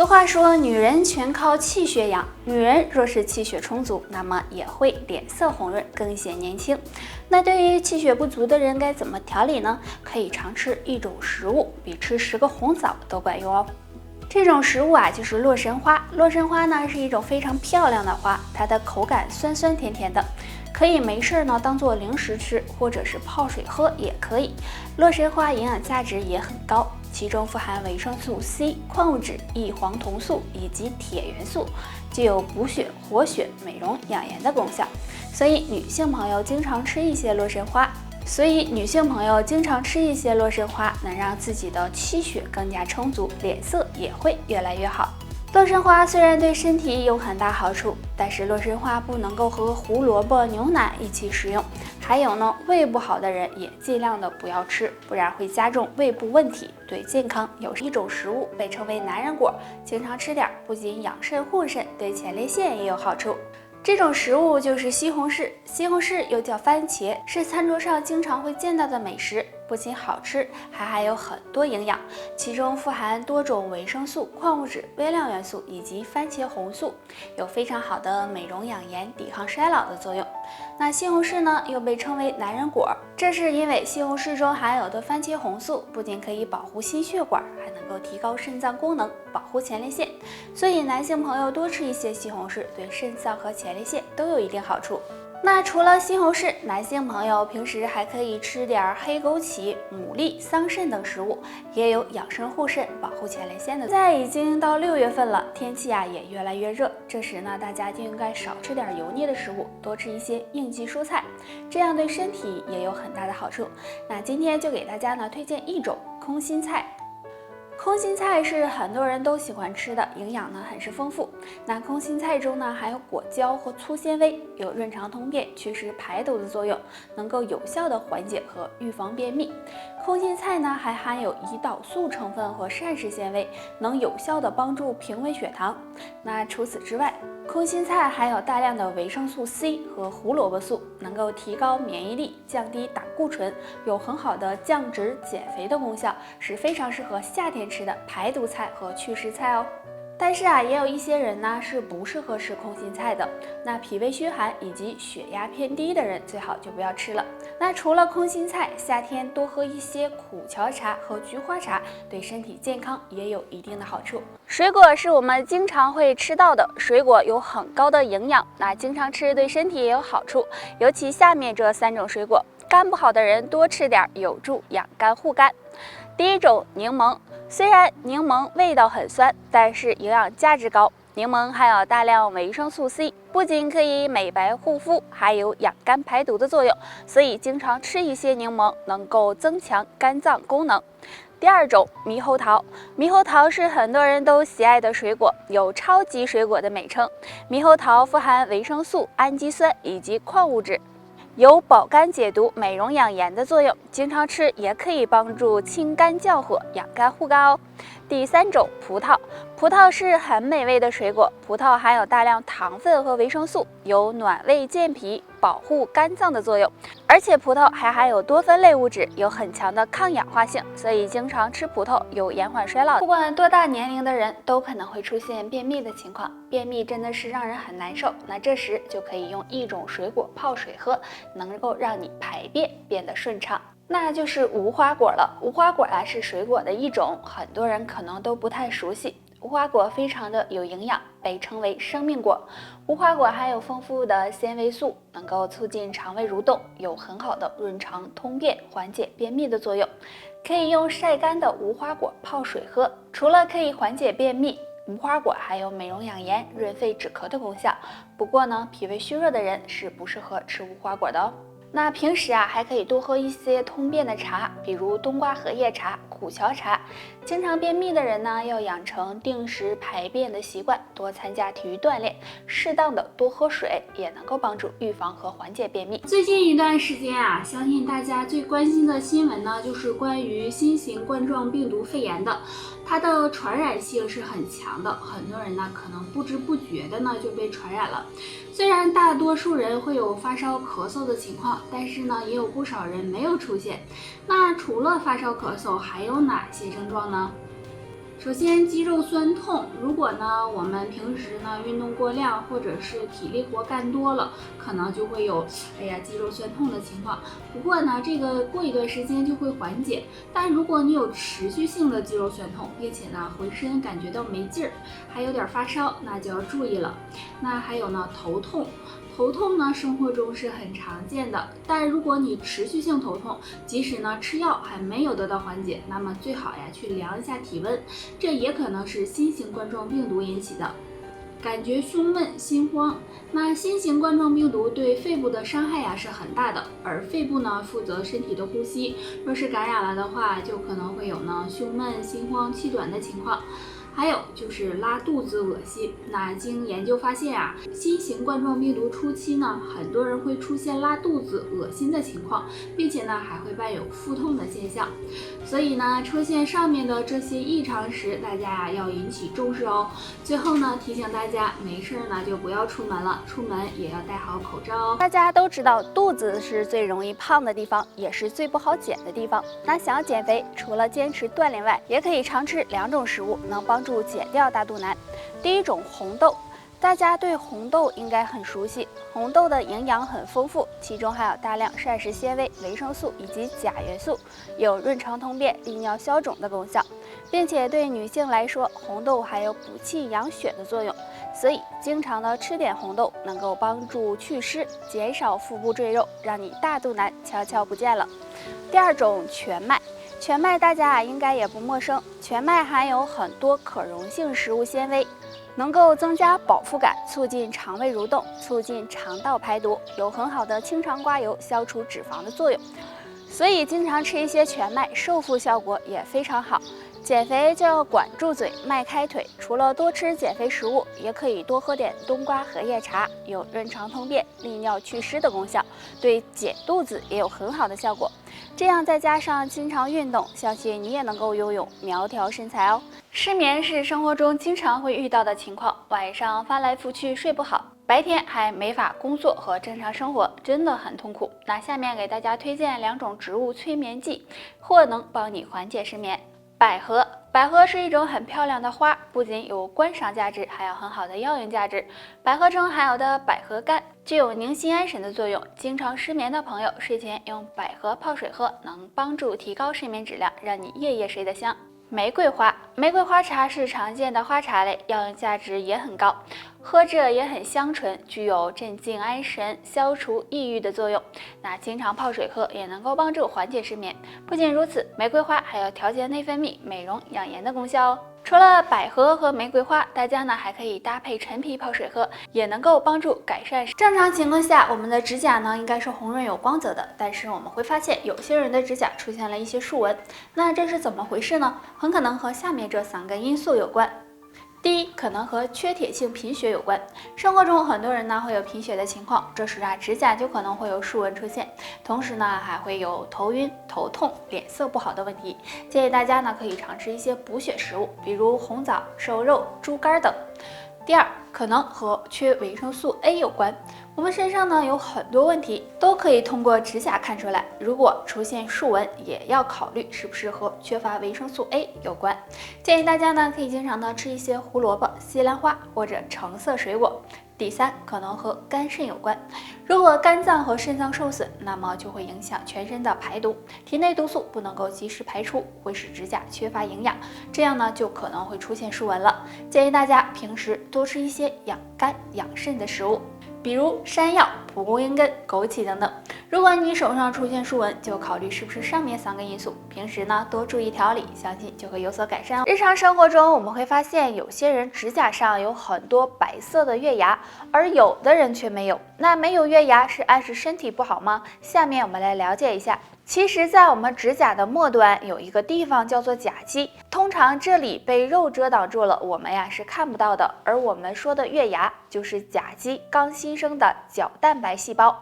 俗话说，女人全靠气血养。女人若是气血充足，那么也会脸色红润，更显年轻。那对于气血不足的人该怎么调理呢？可以常吃一种食物，比吃10个红枣都管用哦。这种食物啊，就是洛神花。洛神花呢是一种非常漂亮的花，它的口感酸酸甜甜的，可以没事呢当做零食吃，或者是泡水喝也可以。洛神花营养价值也很高，其中富含维生素 C、矿物质、异黄酮素以及铁元素，具有补血、活血、美容养颜的功效。所以女性朋友经常吃一些洛神花，能让自己的气血更加充足，脸色也会越来越好。洛神花虽然对身体有很大好处，但是洛神花不能够和胡萝卜、牛奶一起食用。还有呢，胃不好的人也尽量的不要吃，不然会加重胃部问题，对健康有一种食物被称为男人果，经常吃点不仅养肾护肾，对前列腺也有好处。这种食物就是西红柿，西红柿又叫番茄，是餐桌上经常会见到的美食。不仅好吃，还含有很多营养，其中富含多种维生素、矿物质、微量元素以及番茄红素，有非常好的美容养颜、抵抗衰老的作用。那西红柿呢，又被称为男人果，这是因为西红柿中含有的番茄红素不仅可以保护心血管，还能够提高肾脏功能，保护前列腺。所以男性朋友多吃一些西红柿，对肾脏和前列腺都有一定好处。那除了西红柿，男性朋友平时还可以吃点黑枸杞、牡蛎、桑葚等食物，也有养生护肾、保护前列腺的。现在已经到6月份了，天气啊也越来越热，这时呢，大家就应该少吃点油腻的食物，多吃一些应季蔬菜，这样对身体也有很大的好处。那今天就给大家呢推荐一种空心菜。空心菜是很多人都喜欢吃的，营养呢很是丰富。那空心菜中呢含有果胶和粗纤维，有润肠通便、祛湿排毒的作用，能够有效的缓解和预防便秘。空心菜呢还含有胰岛素成分和膳食纤维，能有效的帮助平稳血糖。那除此之外，空心菜含有大量的维生素 C 和胡萝卜素，能够提高免疫力，降低胆固醇，有很好的降脂减肥的功效，是非常适合夏天吃的排毒菜和祛湿菜哦。但是啊，也有一些人呢是不适合吃空心菜的，那脾胃虚寒以及血压偏低的人最好就不要吃了。那除了空心菜，夏天多喝一些苦荞茶和菊花茶，对身体健康也有一定的好处。水果是我们经常会吃到的，水果有很高的营养，那经常吃对身体也有好处，尤其下面这3种水果，肝不好的人多吃点，有助养肝护肝。第一种，柠檬。虽然柠檬味道很酸，但是营养价值高。柠檬含有大量维生素 C， 不仅可以美白护肤，还有养肝排毒的作用，所以经常吃一些柠檬能够增强肝脏功能。第二种，猕猴桃。猕猴桃是很多人都喜爱的水果，有超级水果的美称。猕猴桃富含维生素、氨基酸以及矿物质，有保肝解毒、美容养颜的作用，经常吃也可以帮助清肝降火、养肝护肝哦。第3种，葡萄。葡萄是很美味的水果，葡萄含有大量糖分和维生素，有暖胃健脾、保护肝脏的作用，而且葡萄还含有多酚类物质，有很强的抗氧化性，所以经常吃葡萄有延缓衰老。不管多大年龄的人都可能会出现便秘的情况，便秘真的是让人很难受，那这时就可以用一种水果泡水喝，能够让你排便变得顺畅。那就是无花果了。无花果啊是水果的一种，很多人可能都不太熟悉。无花果非常的有营养，被称为生命果。无花果含有丰富的纤维素，能够促进肠胃蠕动，有很好的润肠通便、缓解便秘的作用。可以用晒干的无花果泡水喝。除了可以缓解便秘，无花果还有美容养颜、润肺止咳的功效。不过呢，脾胃虚弱的人是不适合吃无花果的哦。那平时啊，还可以多喝一些通便的茶，比如冬瓜荷叶茶、苦荞茶。经常便秘的人呢，要养成定时排便的习惯，多参加体育锻炼，适当的多喝水，也能够帮助预防和缓解便秘。最近一段时间啊，相信大家最关心的新闻呢，就是关于新型冠状病毒肺炎的，它的传染性是很强的，很多人呢可能不知不觉的呢就被传染了。虽然大多数人会有发烧、咳嗽的情况，但是呢，也有不少人没有出现。那除了发烧、咳嗽，还有哪些症状呢？首先，肌肉酸痛，如果呢我们平时呢运动过量，或者是体力活干多了，可能就会有肌肉酸痛的情况。不过呢，这个过一段时间就会缓解。但如果你有持续性的肌肉酸痛，并且呢浑身感觉到没劲儿，还有点发烧，那就要注意了。那还有呢头痛。头痛呢，生活中是很常见的，但如果你持续性头痛，即使呢吃药还没有得到缓解，那么最好去量一下体温，这也可能是新型冠状病毒引起的。感觉胸闷、心慌，那新型冠状病毒对肺部的伤害是很大的，而肺部呢负责身体的呼吸，若是感染了的话，就可能会有胸闷、心慌、气短的情况。还有就是拉肚子、恶心。那经研究发现新型冠状病毒初期呢，很多人会出现拉肚子、恶心的情况，并且呢还会伴有腹痛的现象。所以呢，出现上面的这些异常时，大家要引起重视哦。最后呢，提醒大家，没事呢就不要出门了，出门也要戴好口罩哦。大家都知道，肚子是最容易胖的地方，也是最不好减的地方。那想要减肥，除了坚持锻炼外，也可以常吃2种食物，能帮助减掉大肚腩。第一种，红豆。大家对红豆应该很熟悉，红豆的营养很丰富，其中含有大量膳食纤维、维生素以及钾元素，有润肠通便、利尿消肿的功效，并且对女性来说，红豆还有补气养血的作用，所以经常的吃点红豆能够帮助祛湿，减少腹部赘肉，让你大肚腩悄悄不见了。第二种，全麦。全麦大家应该也不陌生，全麦含有很多可溶性食物纤维，能够增加饱腹感，促进肠胃蠕动，促进肠道排毒，有很好的清肠刮油、消除脂肪的作用。所以经常吃一些全麦，瘦腹效果也非常好。减肥就要管住嘴，迈开腿。除了多吃减肥食物，也可以多喝点冬瓜荷叶茶，有润肠通便、利尿祛湿的功效，对减肚子也有很好的效果。这样再加上经常运动，相信你也能够拥有苗条身材哦。失眠是生活中经常会遇到的情况，晚上翻来覆去睡不好，白天还没法工作和正常生活，真的很痛苦。那下面给大家推荐2种植物催眠剂，或能帮你缓解失眠。百合，百合是一种很漂亮的花，不仅有观赏价值，还有很好的药用价值。百合中含有的百合苷具有宁心安神的作用，经常失眠的朋友睡前用百合泡水喝，能帮助提高睡眠质量，让你夜夜睡得香。玫瑰花，玫瑰花茶是常见的花茶类，药用价值也很高，喝着也很香醇，具有镇静安神、消除抑郁的作用。那经常泡水喝也能够帮助缓解失眠。不仅如此，玫瑰花还有调节内分泌、美容养颜的功效哦。除了百合和玫瑰花，大家呢还可以搭配陈皮泡水喝，也能够帮助改善。正常情况下，我们的指甲呢应该是红润有光泽的，但是我们会发现有些人的指甲出现了一些竖纹，那这是怎么回事呢？很可能和下面这3个因素有关。第一，可能和缺铁性贫血有关。生活中很多人呢会有贫血的情况，这时指甲就可能会有竖纹出现，同时呢还会有头晕、头痛、脸色不好的问题。建议大家呢可以常吃一些补血食物，比如红枣、瘦肉、猪肝等。第二，可能和缺维生素 A 有关。我们身上呢有很多问题都可以通过指甲看出来，如果出现竖纹，也要考虑是不是和缺乏维生素 A 有关。建议大家呢可以经常的吃一些胡萝卜、西兰花或者橙色水果。第三，可能和肝肾有关。如果肝脏和肾脏受损，那么就会影响全身的排毒，体内毒素不能够及时排出，会使指甲缺乏营养，这样呢就可能会出现竖纹了。建议大家平时多吃一些养肝养肾的食物，比如山药、蒲公英根、枸杞等等。如果你手上出现竖纹，就考虑是不是上面3个因素。平时呢多注意调理，相信就会有所改善哦。日常生活中，我们会发现有些人指甲上有很多白色的月牙，而有的人却没有。那没有月牙是暗示身体不好吗？下面我们来了解一下。其实，在我们指甲的末端有一个地方叫做甲基，通常这里被肉遮挡住了，我们是看不到的。而我们说的月牙，就是甲基刚新生的角蛋白细胞。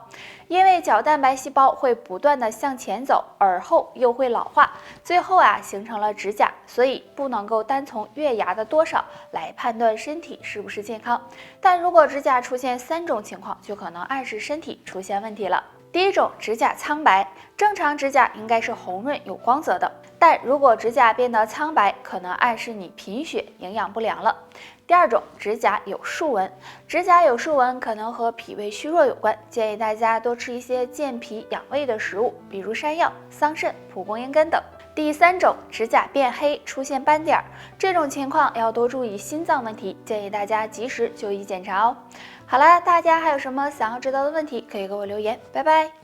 因为角蛋白细胞会不断的向前走，而后又会老化，最后形成了指甲，所以不能够单从月牙的多少来判断身体是不是健康。但如果指甲出现3种情况，就可能暗示身体出现问题了。第一种，指甲苍白，正常指甲应该是红润有光泽的，但如果指甲变得苍白，可能暗示你贫血、营养不良了。第二种，指甲有竖纹，指甲有竖纹可能和脾胃虚弱有关，建议大家多吃一些健脾养胃的食物，比如山药、桑葚、蒲公英根等。第三种，指甲变黑，出现斑点，这种情况要多注意心脏问题，建议大家及时就医检查哦。好啦，大家还有什么想要知道的问题，可以给我留言，拜拜。